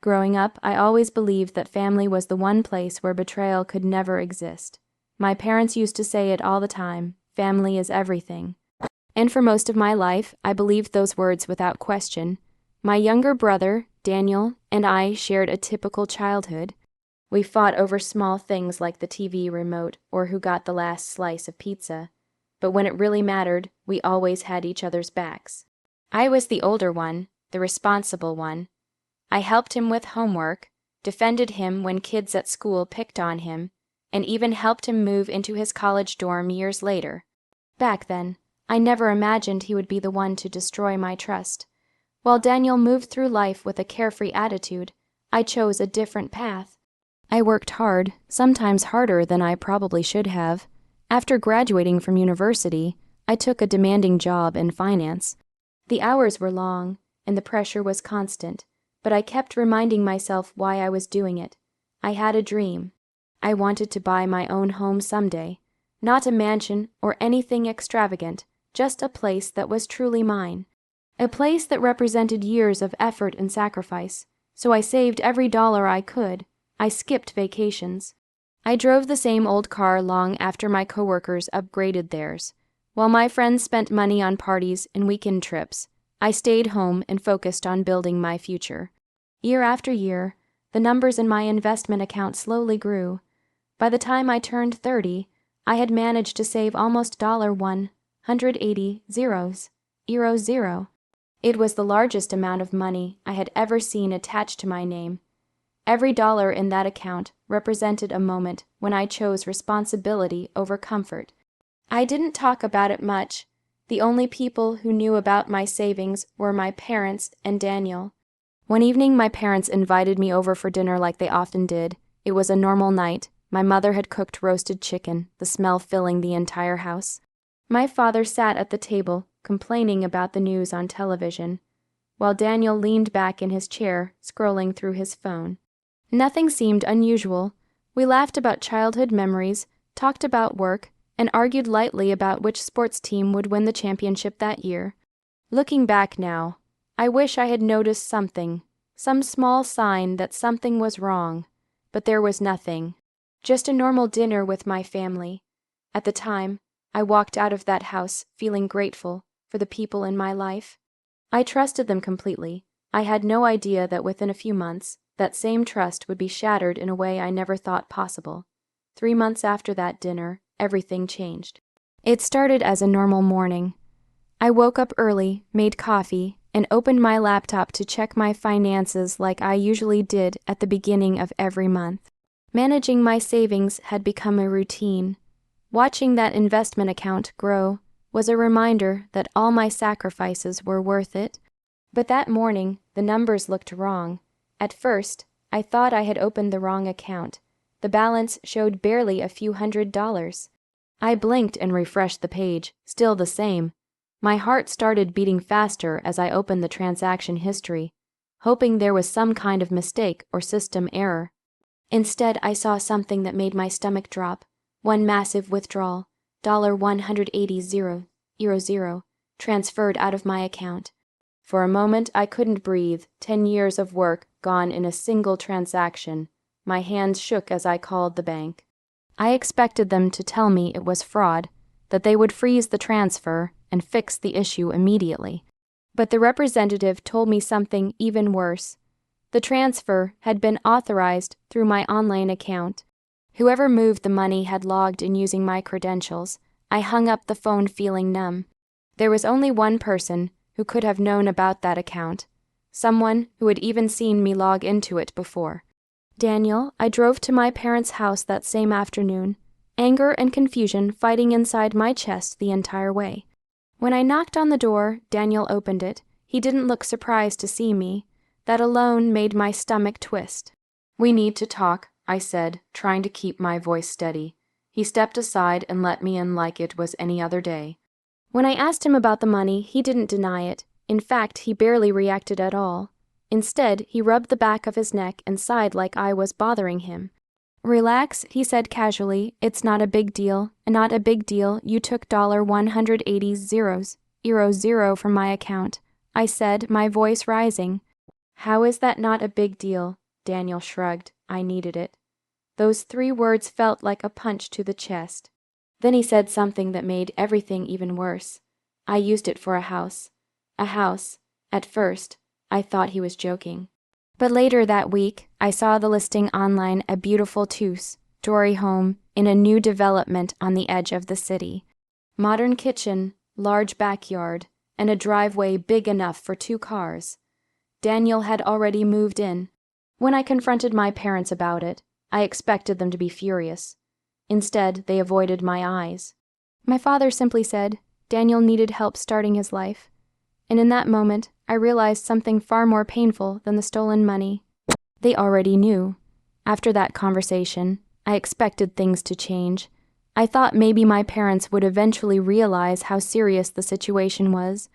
Growing up, I always believed that family was the one place where betrayal could never exist. My parents used to say it all the time, family is everything. And for most of my life, I believed those words without question. My younger brother, Daniel, and I shared a typical childhood. We fought over small things like the TV remote or who got the last slice of pizza. But when it really mattered, we always had each other's backs. I was the older one, the responsible one. I helped him with homework, defended him when kids at school picked on him, and even helped him move into his college dorm years later. Back then, I never imagined he would be the one to destroy my trust. While Daniel moved through life with a carefree attitude, I chose a different path. I worked hard, sometimes harder than I probably should have. After graduating from university, I took a demanding job in finance. The hours were long, and the pressure was constant, but I kept reminding myself why I was doing it. I had a dream. I wanted to buy my own home someday. Not a mansion or anything extravagant, just a place that was truly mine. A place that represented years of effort and sacrifice. So I saved every dollar I could. I skipped vacations. I drove the same old car long after my coworkers upgraded theirs. While my friends spent money on parties and weekend trips, I stayed home and focused on building my future. Year after year, the numbers in my investment account slowly grew. By the time I turned 30, I had managed to save almost $180 zeros, euro zero. It was the largest amount of money I had ever seen attached to my name. Every dollar in that account represented a moment when I chose responsibility over comfort. I didn't talk about it much. The only people who knew about my savings were my parents and Daniel. One evening, my parents invited me over for dinner like they often did. It was a normal night. My mother had cooked roasted chicken, the smell filling the entire house. My father sat at the table, complaining about the news on television, while Daniel leaned back in his chair, scrolling through his phone. Nothing seemed unusual. We laughed about childhood memories, talked about work, and argued lightly about which sports team would win the championship that year. Looking back now, I wish I had noticed something, some small sign that something was wrong, but there was nothing. Just a normal dinner with my family. At the time, I walked out of that house feeling grateful for the people in my life. I trusted them completely. I had no idea that within a few months, that same trust would be shattered in a way I never thought possible. 3 months after that dinner, everything changed. It started as a normal morning. I woke up early, made coffee, and opened my laptop to check my finances like I usually did at the beginning of every month. Managing my savings had become a routine. Watching that investment account grow was a reminder that all my sacrifices were worth it. But that morning, the numbers looked wrong. At first, I thought I had opened the wrong account. The balance showed barely a few $100s. I blinked and refreshed the page, still the same. My heart started beating faster as I opened the transaction history, hoping there was some kind of mistake or system error. Instead, I saw something that made my stomach drop. One massive withdrawal, $180 euro zero, transferred out of my account. For a moment, I couldn't breathe. 10 years of work gone in a single transaction. My hands shook as I called the bank. I expected them to tell me it was fraud, that they would freeze the transfer and fix the issue immediately. But the representative told me something even worse. The transfer had been authorized through my online account. Whoever moved the money had logged in using my credentials. I hung up the phone feeling numb. There was only one person who could have known about that account, someone who had even seen me log into it before. Daniel. I drove to my parents' house that same afternoon, anger and confusion fighting inside my chest the entire way. When I knocked on the door, Daniel opened it. He didn't look surprised to see me. That alone made my stomach twist. "We need to talk," I said, trying to keep my voice steady. He stepped aside and let me in like it was any other day. When I asked him about the money, he didn't deny it. In fact, he barely reacted at all. Instead, he rubbed the back of his neck and sighed like I was bothering him. "Relax," he said casually. "It's not a big deal. Not a big deal. You took $180 euro zero from my account," I said, my voice rising. How is that not a big deal? Daniel shrugged. I needed it. Those 3 words felt like a punch to the chest. Then he said something that made everything even worse. I used it for a house. A house. At first, I thought he was joking. But later that week, I saw the listing online, a beautiful two-story home in a new development on the edge of the city. Modern kitchen, large backyard, and a driveway big enough for 2 cars. Daniel had already moved in. When I confronted my parents about it, I expected them to be furious. Instead, they avoided my eyes. My father simply said Daniel needed help starting his life. And in that moment, I realized something far more painful than the stolen money. They already knew. After that conversation, I expected things to change. I thought maybe my parents would eventually realize how serious the situation was.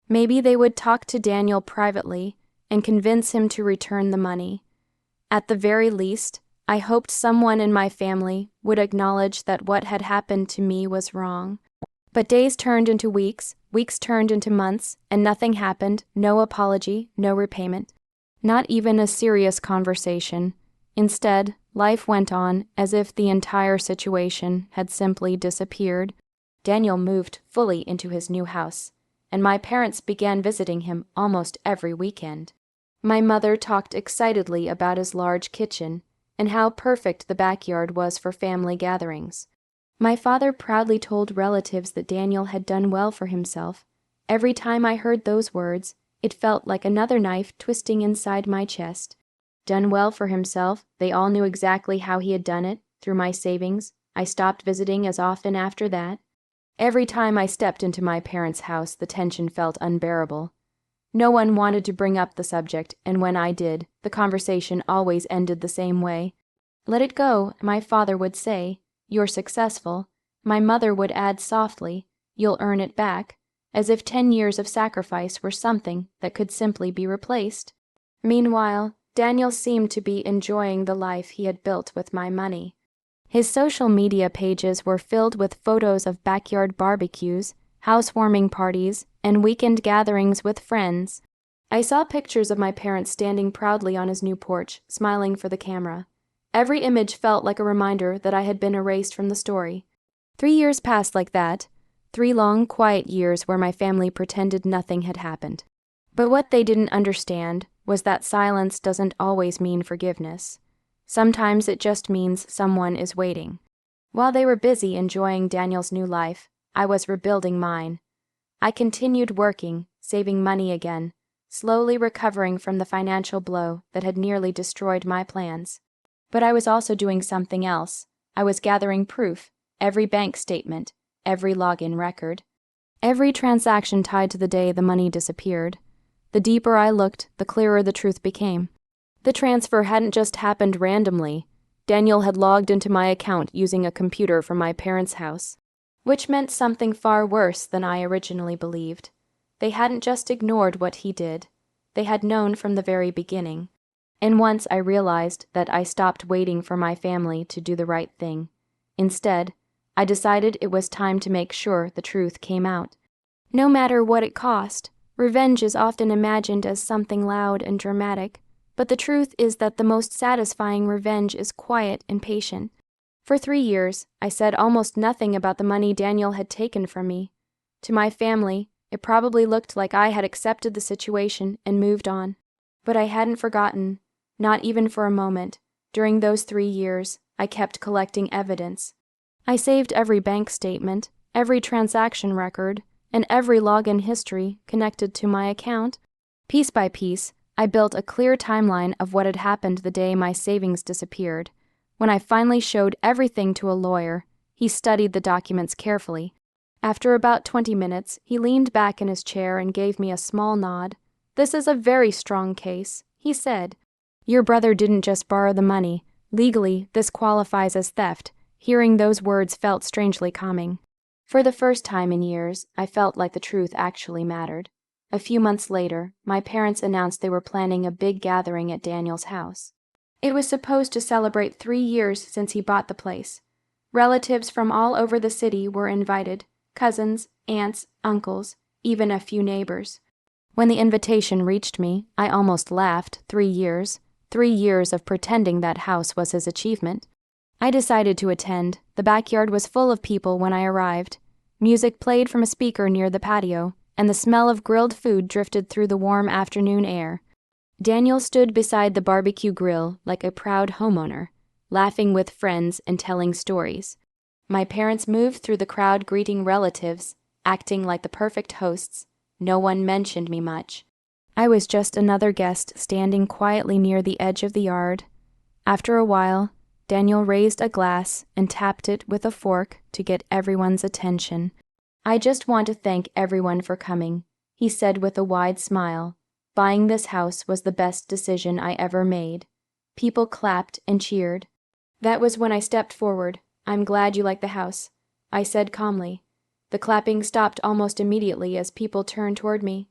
Maybe they would talk to Daniel privately and convince him to return the money. At the very least, I hoped someone in my family would acknowledge that what had happened to me was wrong. But days turned into weeks turned into months, and nothing happened, no apology, no repayment, not even a serious conversation. Instead, life went on as if the entire situation had simply disappeared. Daniel moved fully into his new house, and my parents began visiting him almost every weekend. My mother talked excitedly about his large kitchen and how perfect the backyard was for family gatherings. My father proudly told relatives that Daniel had done well for himself. Every time I heard those words, it felt like another knife twisting inside my chest. Done well for himself, they all knew exactly how he had done it, through my savings. I stopped visiting as often after that. Every time I stepped into my parents' house, the tension felt unbearable. No one wanted to bring up the subject, and when I did, the conversation always ended the same way. Let it go, my father would say. You're successful. My mother would add softly, you'll earn it back, as if 10 years of sacrifice were something that could simply be replaced. Meanwhile, Daniel seemed to be enjoying the life he had built with my money. His social media pages were filled with photos of backyard barbecues, housewarming parties, and weekend gatherings with friends. I saw pictures of my parents standing proudly on his new porch, smiling for the camera. Every image felt like a reminder that I had been erased from the story. 3 years passed like that, 3 long, quiet years where my family pretended nothing had happened. But what they didn't understand was that silence doesn't always mean forgiveness. Sometimes it just means someone is waiting. While they were busy enjoying Daniel's new life, I was rebuilding mine. I continued working, saving money again, slowly recovering from the financial blow that had nearly destroyed my plans. But I was also doing something else. I was gathering proof, every bank statement, every login record, every transaction tied to the day the money disappeared. The deeper I looked, the clearer the truth became. The transfer hadn't just happened randomly. Daniel had logged into my account using a computer from my parents' house, which meant something far worse than I originally believed. They hadn't just ignored what he did. They had known from the very beginning. And once I realized that I stopped waiting for my family to do the right thing. Instead, I decided it was time to make sure the truth came out. No matter what it cost, revenge is often imagined as something loud and dramatic, but the truth is that the most satisfying revenge is quiet and patient. For 3 years, I said almost nothing about the money Daniel had taken from me. To my family, it probably looked like I had accepted the situation and moved on. But I hadn't forgotten. Not even for a moment. During those 3 years, I kept collecting evidence. I saved every bank statement, every transaction record, and every login history connected to my account. Piece by piece, I built a clear timeline of what had happened the day my savings disappeared. When I finally showed everything to a lawyer, he studied the documents carefully. After about 20 minutes, he leaned back in his chair and gave me a small nod. "This is a very strong case," he said. "Your brother didn't just borrow the money. Legally, this qualifies as theft." Hearing those words felt strangely calming. For the first time in years, I felt like the truth actually mattered. A few months later, my parents announced they were planning a big gathering at Daniel's house. It was supposed to celebrate 3 years since he bought the place. Relatives from all over the city were invited, cousins, aunts, uncles, even a few neighbors. When the invitation reached me, I almost laughed. 3 years. 3 years of pretending that house was his achievement. I decided to attend. The backyard was full of people when I arrived. Music played from a speaker near the patio, and the smell of grilled food drifted through the warm afternoon air. Daniel stood beside the barbecue grill like a proud homeowner, laughing with friends and telling stories. My parents moved through the crowd greeting relatives, acting like the perfect hosts. No one mentioned me much. I was just another guest standing quietly near the edge of the yard. After a while, Daniel raised a glass and tapped it with a fork to get everyone's attention. "I just want to thank everyone for coming," he said with a wide smile. "Buying this house was the best decision I ever made." People clapped and cheered. That was when I stepped forward. "I'm glad you like the house," I said calmly. The clapping stopped almost immediately as people turned toward me.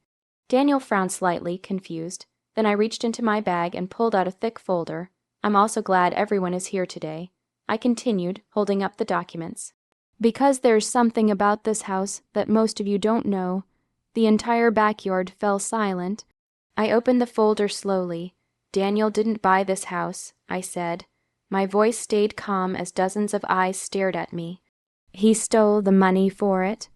Daniel frowned slightly, confused. Then I reached into my bag and pulled out a thick folder. "I'm also glad everyone is here today," I continued, holding up the documents. "Because there's something about this house that most of you don't know." The entire backyard fell silent. I opened the folder slowly. "Daniel didn't buy this house," I said. My voice stayed calm as dozens of eyes stared at me. "He stole the money for it."